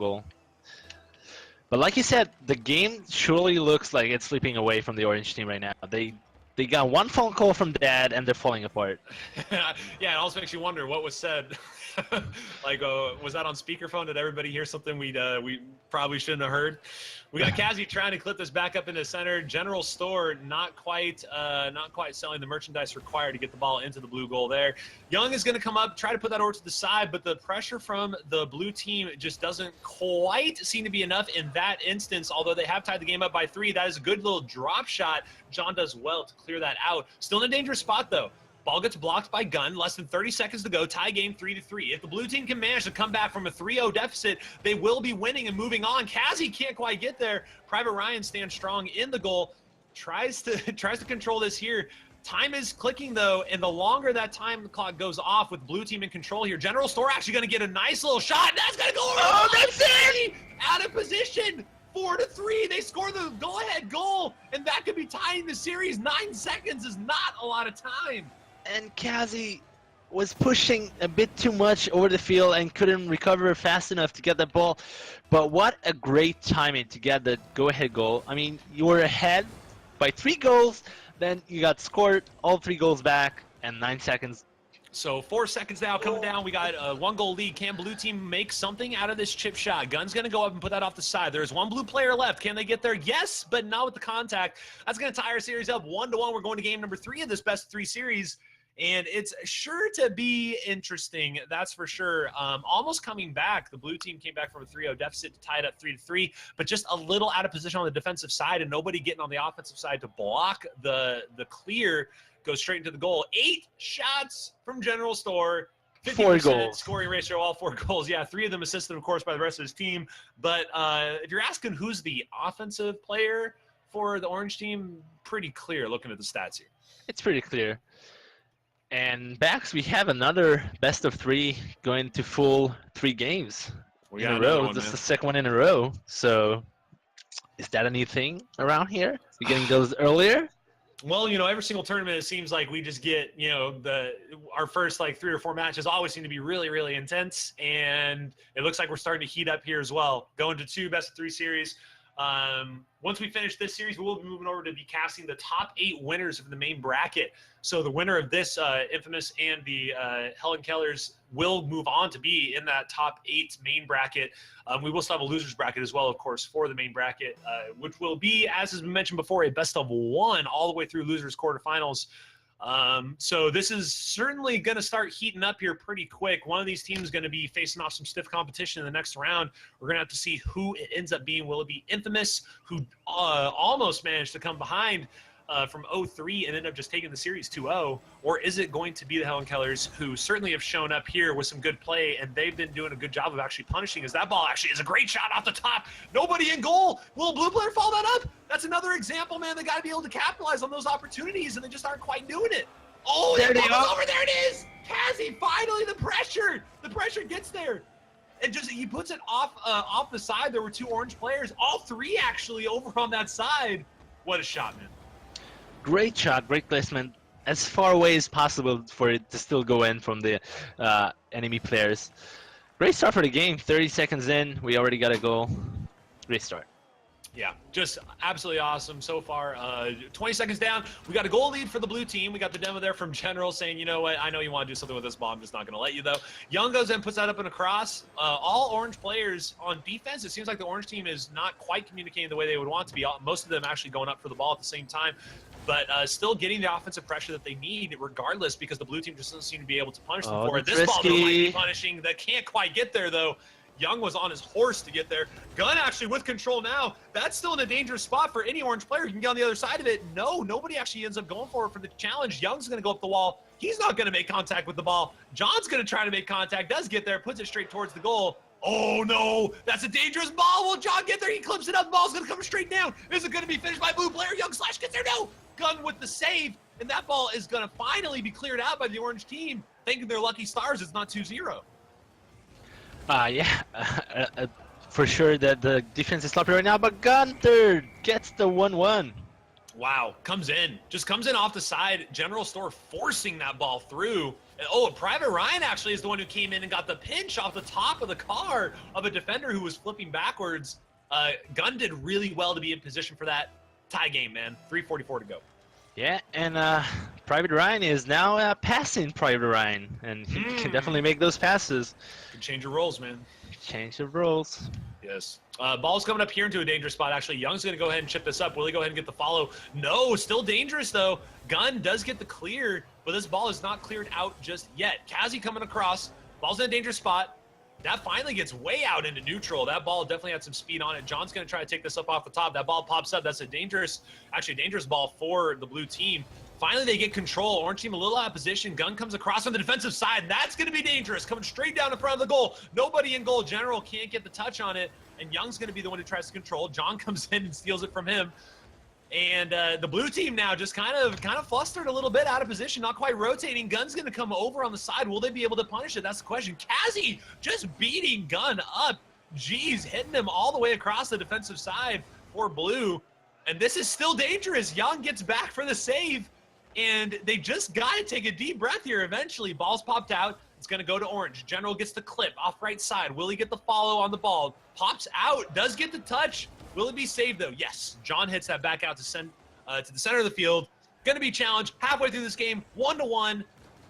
goal. But like you said, the game surely looks like it's slipping away from the orange team right now. They got one phone call from Dad, and they're falling apart. Yeah, it also makes you wonder what was said. Like, was that on speakerphone? Did everybody hear something we probably shouldn't have heard? We got Kazi trying to clip this back up into center. General Store not quite selling the merchandise required to get the ball into the blue goal there. Young is going to come up, try to put that over to the side, but the pressure from the blue team just doesn't quite seem to be enough in that instance. Although they have tied the game up by 3, that is a good little drop shot. John does well to clear that out. Still in a dangerous spot though. Ball gets blocked by Gunn. Less than 30 seconds to go. Tie game 3-3. If the blue team can manage to come back from a 3-0 deficit, they will be winning and moving on. Kazi can't quite get there. Private Ryan stands strong in the goal. Tries to control this here. Time is clicking though, and the longer that time clock goes off with blue team in control here, General Store actually going to get a nice little shot. And that's going to go over. Oh, that's it! Out of position. 4-3, they score the go-ahead goal, and that could be tying the series. 9 seconds is not a lot of time. And Kazi was pushing a bit too much over the field and couldn't recover fast enough to get the ball. But what a great timing to get the go-ahead goal. I mean, you were ahead by 3 goals, then you got scored all 3 goals back, and 9 seconds. So 4 seconds now coming down. We got a 1-goal lead. Can blue team make something out of this chip shot? Gunn's going to go up and put that off the side. There's 1 blue player left. Can they get there? Yes, but not with the contact. That's going to tie our series up 1-1. We're going to game number 3 of this best of 3 series. And it's sure to be interesting, that's for sure. Almost coming back. The blue team came back from a 3-0 deficit to tie it up 3-3, but just a little out of position on the defensive side and nobody getting on the offensive side to block the clear. Goes straight into the goal. 8 shots from General Store. 4 goals. Scoring ratio, all 4 goals. Yeah, 3 of them assisted, of course, by the rest of his team. But if you're asking who's the offensive player for the orange team, pretty clear looking at the stats here. It's pretty clear. And Bax, we have another best of 3 going to full 3 games in a row. This is the second one in a row. So is that a new thing around here? We're getting those earlier? Well, you know, every single tournament, it seems like we just get, you know, our first like 3 or 4 matches always seem to be really, really intense. And it looks like we're starting to heat up here as well. Going to 2 best of 3 series. Once we finish this series, we will be moving over to be casting the top 8 winners of the main bracket. So the winner of this Infamous and the Helen Kellers will move on to be in that top 8 main bracket. We will still have a losers bracket as well, of course, for the main bracket, which will be, as has been mentioned before, a best of 1 all the way through losers quarterfinals. So this is certainly going to start heating up here pretty quick. One of these teams is going to be facing off some stiff competition in the next round. We're going to have to see who it ends up being. Will it be Infamous, who almost managed to come behind from 0-3 and end up just taking the series 2-0, or is it going to be the Helen Kellers, who certainly have shown up here with some good play, and they've been doing a good job of actually punishing, as that ball actually is a great shot off the top. Nobody in goal. Will a blue player follow that up? That's another example, man. They got to be able to capitalize on those opportunities, and they just aren't quite doing it. Oh, there they are. Over there it is. Kazi, finally the pressure. The pressure gets there. And just he puts it off the side. There were 2 orange players, all 3 actually over on that side. What a shot, man. Great shot, great placement. As far away as possible for it to still go in from the enemy players. Great start for the game. 30 seconds in, we already got a goal. Great start. Yeah, just absolutely awesome so far. 20 seconds down, we got a goal lead for the blue team. We got the demo there from General saying, you know what, I know you want to do something with this ball. I'm just not going to let you, though. Young goes in, puts that up and across. All orange players on defense, it seems like the orange team is not quite communicating the way they would want to be. Most of them actually going up for the ball at the same time. But still getting the offensive pressure that they need regardless, because the blue team just doesn't seem to be able to punish them for it. This ball they're lightly punishing. That can't quite get there, though. Young was on his horse to get there. Gunn actually with control now. That's still in a dangerous spot for any orange player. You can get on the other side of it. No, nobody actually ends up going for it for the challenge. Young's going to go up the wall. He's not going to make contact with the ball. John's going to try to make contact. Does get there. Puts it straight towards the goal. Oh, no. That's a dangerous ball. Will John get there? He clips it up. The ball's going to come straight down. Is it going to be finished by blue player? Young slash gets there. No. Gunn with the save. And that ball is going to finally be cleared out by the orange team. Thanking their lucky stars it's not 2-0. Yeah, for sure that the defense is sloppy right now, but Gunther gets the 1-1. Wow, comes in. Just comes in off the side. General Store forcing that ball through. Oh, Private Ryan actually is the one who came in and got the pinch off the top of the car of a defender who was flipping backwards. Gunn did really well to be in position for that tie game, man. 3:44 to go. Yeah, and Private Ryan is now passing Private Ryan, and he can definitely make those passes. Can change your roles, man. Change the roles. Yes. Ball's coming up here into a dangerous spot, actually. Young's going to go ahead and chip this up. Will he go ahead and get the follow? No, still dangerous, though. Gunn does get the clear, but this ball is not cleared out just yet. Kazi coming across. Ball's in a dangerous spot. That finally gets way out into neutral. That ball definitely had some speed on it. John's going to try to take this up off the top. That ball pops up. That's a dangerous ball for the blue team. Finally, they get control. Orange team a little out of position. Gunn comes across on the defensive side. That's going to be dangerous. Coming straight down in front of the goal. Nobody in goal. General can't get the touch on it. And Young's going to be the one who tries to control. John comes in and steals it from him. And the blue team now just kind of flustered a little bit, out of position, not quite rotating. Gunn's going to come over on the side. Will they be able to punish it? That's the question. Kazi just beating Gunn up. Jeez, hitting him all the way across the defensive side for blue. And this is still dangerous. Young gets back for the save. And they just got to take a deep breath here eventually. Ball's popped out. It's going to go to Orange. General gets the clip off right side. Will he get the follow on the ball? Pops out. Does get the touch. Will it be saved, though? Yes. John hits that back out to the center of the field. Going to be challenged halfway through this game, 1-1.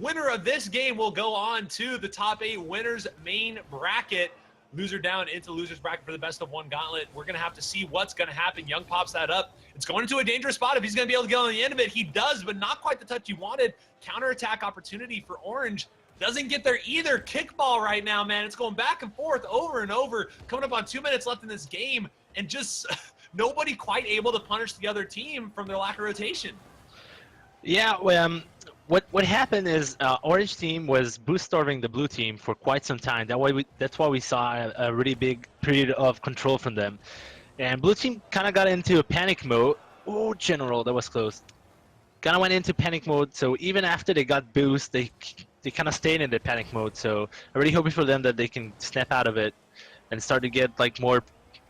Winner of this game will go on to the top 8 winners main bracket. Loser down into loser's bracket for the best of 1 gauntlet. We're going to have to see what's going to happen. Young pops that up. It's going into a dangerous spot. If he's going to be able to get on the end of it, he does, but not quite the touch he wanted. Counterattack opportunity for Orange. Doesn't get there either. Kickball right now, man. It's going back and forth over and over. Coming up on 2 minutes left in this game, and just nobody quite able to punish the other team from their lack of rotation. Yeah, what happened is Orange team was boost starving the blue team for quite some time. That's why we saw a really big period of control from them. And blue team kind of got into a panic mode. Oh, General, that was close. Kind of went into panic mode, so even after they got boost, they kind of stayed in the panic mode. So I'm really hoping for them that they can snap out of it and start to get like more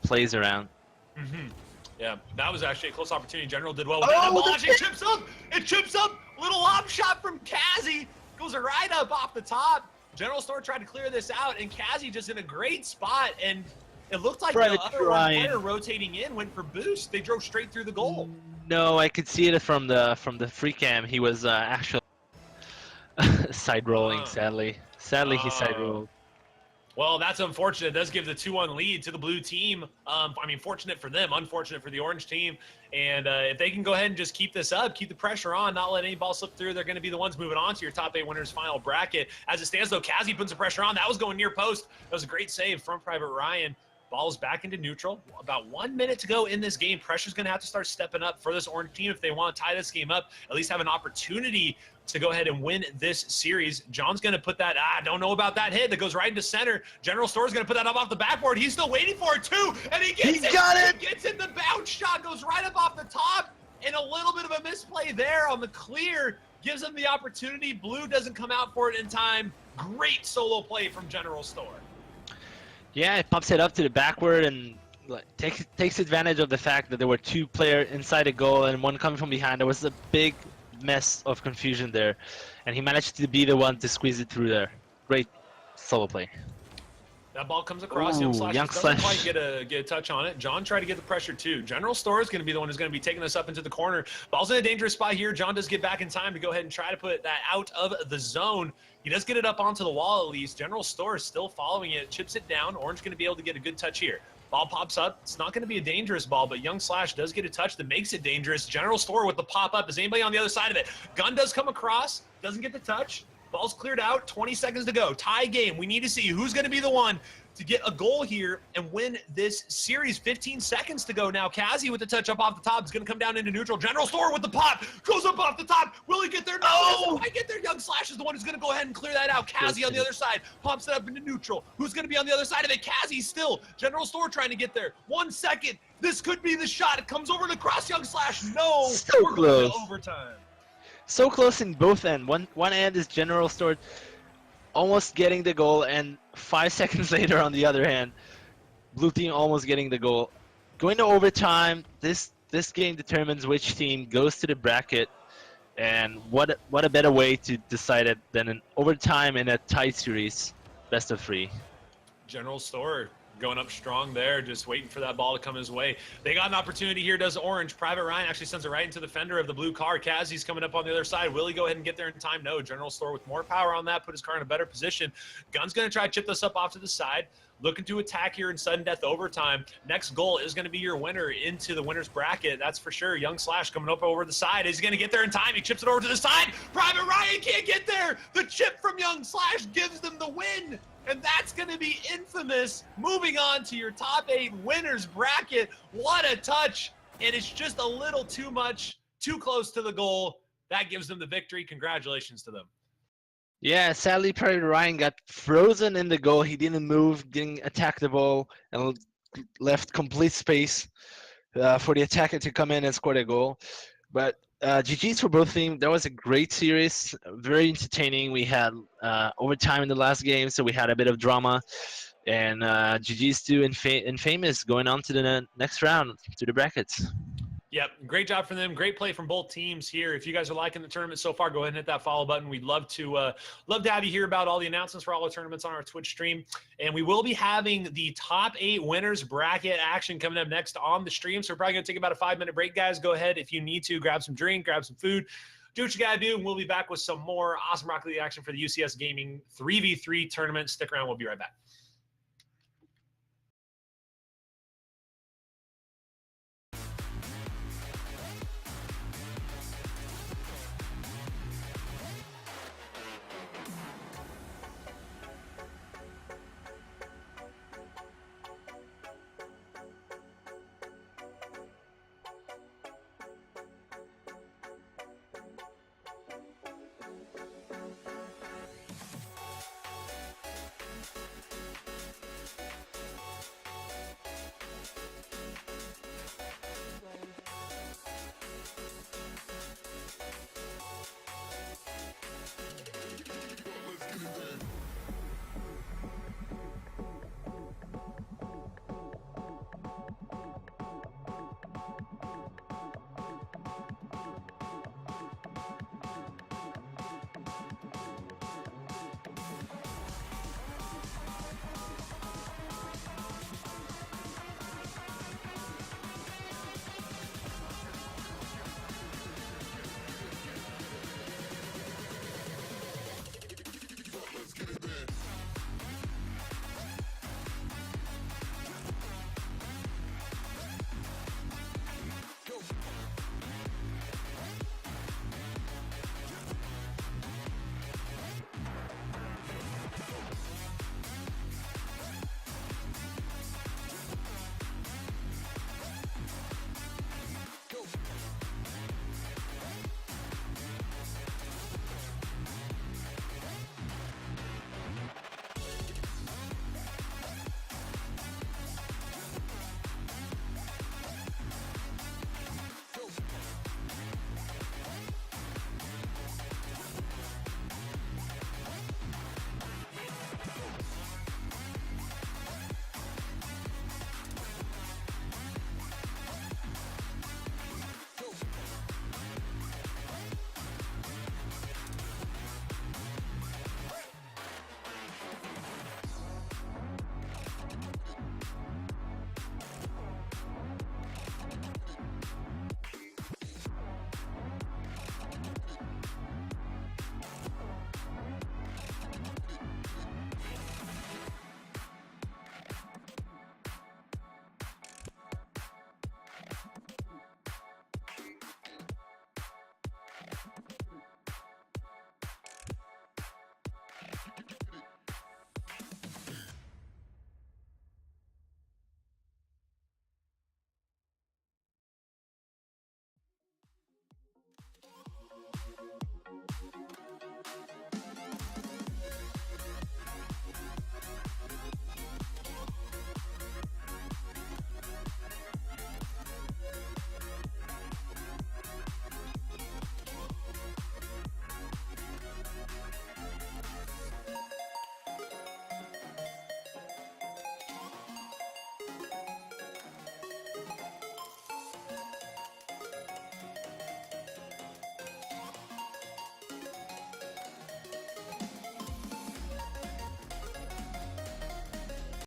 plays around. Mm-hmm. Yeah, that was actually a close opportunity. General did well with that. The ball actually chips up. It chips up. Little lob shot from Kazi. Goes right up off the top. General Store tried to clear this out, and Kazi just in a great spot. And it looked like the other player rotating in went for boost. They drove straight through the goal. No, I could see it from the free cam. He was actually side rolling. Sadly, he side rolled. Well, that's unfortunate. It does give the 2-1 lead to the blue team. I mean, fortunate for them, unfortunate for the orange team. And if they can go ahead and just keep this up, keep the pressure on, not let any ball slip through, they're going to be the ones moving on to your top 8 winners final bracket. As it stands, though, Kazi puts the pressure on. That was going near post. That was a great save from Private Ryan. Ball's back into neutral. About 1 minute to go in this game. Pressure's going to have to start stepping up for this orange team if they want to tie this game up, at least have an opportunity to go ahead and win this series. John's going to put that, don't know about that hit that goes right into center. General Store's going to put that up off the backboard. He's still waiting for it, too, and he gets it. Got it. He gets it. The bounce shot goes right up off the top, and a little bit of a misplay there on the clear gives him the opportunity. Blue doesn't come out for it in time. Great solo play from General Store. Yeah, it pops it up to the backward and takes advantage of the fact that there were 2 players inside the goal and 1 coming from behind. There was a big mess of confusion there, and he managed to be the one to squeeze it through there. Great solo play. That ball comes across. Ooh, Young Slash doesn't quite get a touch on it. John tried to get the pressure too. General Store is going to be the one who's going to be taking this up into the corner. Ball's in a dangerous spot here. John does get back in time to go ahead and try to put that out of the zone. He does get it up onto the wall at least. General Store is still following it. Chips it down. Orange going to be able to get a good touch here. Ball pops up. It's not going to be a dangerous ball, but Young Slash does get a touch that makes it dangerous. General Store with the pop-up. Is anybody on the other side of it? Gunn does come across. Doesn't get the touch. Ball's cleared out. 20 seconds to go. Tie game. We need to see who's going to be the one to get a goal here and win this series. 15 seconds to go now. Kazi with the touch up off the top is going to come down into neutral. General Store with the pop. Goes up off the top. Will he get there? No, he doesn't quite get there. Young Slash is the one who's going to go ahead and clear that out. Kazi on the other side. Pops it up into neutral. Who's going to be on the other side of it? Kazi still. General Store trying to get there. 1 second. This could be the shot. It comes over to cross Young Slash. No. So We're close. going to overtime. So close in both ends. One end is General Store almost getting the goal, and 5 seconds later on the other hand, blue team almost getting the goal. Going to overtime, this game determines which team goes to the bracket. And what a better way to decide it than an overtime in a tight series, best of 3. General Store going up strong there, just waiting for that ball to come his way. They got an opportunity here, does Orange. Private Ryan actually sends it right into the fender of the blue car. Kazi's coming up on the other side. Will he go ahead and get there in time? No. General Store with more power on that, put his car in a better position. Gun's going to try to chip this up off to the side. Looking to attack here in sudden death overtime. Next goal is going to be your winner into the winner's bracket. That's for sure. Young Slash coming up over the side. Is he going to get there in time? He chips it over to the side. Private Ryan can't get there. The chip from Young Slash gives them the win. And that's going to be infamous. Moving on to your top 8 winners bracket. What a touch. And it's just a little too much, too close to the goal. That gives them the victory. Congratulations to them. Yeah, sadly, Private Ryan got frozen in the goal. He didn't move, didn't attack the ball, and left complete space for the attacker to come in and score the goal. But GG's for both teams. That was a great series, very entertaining. We had overtime in the last game, so we had a bit of drama. And GG's to Infamous going on to the next round, to the brackets. Yep, great job from them. Great play from both teams here. If you guys are liking the tournament so far, go ahead and hit that follow button. We'd love to have you hear about all the announcements for all the tournaments on our Twitch stream. And we will be having the top 8 winners bracket action coming up next on the stream. So we're probably going to take about a 5-minute break, guys. Go ahead if you need to, grab some drink, grab some food. Do what you got to do, and we'll be back with some more awesome Rocket League action for the UCS Gaming 3v3 tournament. Stick around. We'll be right back.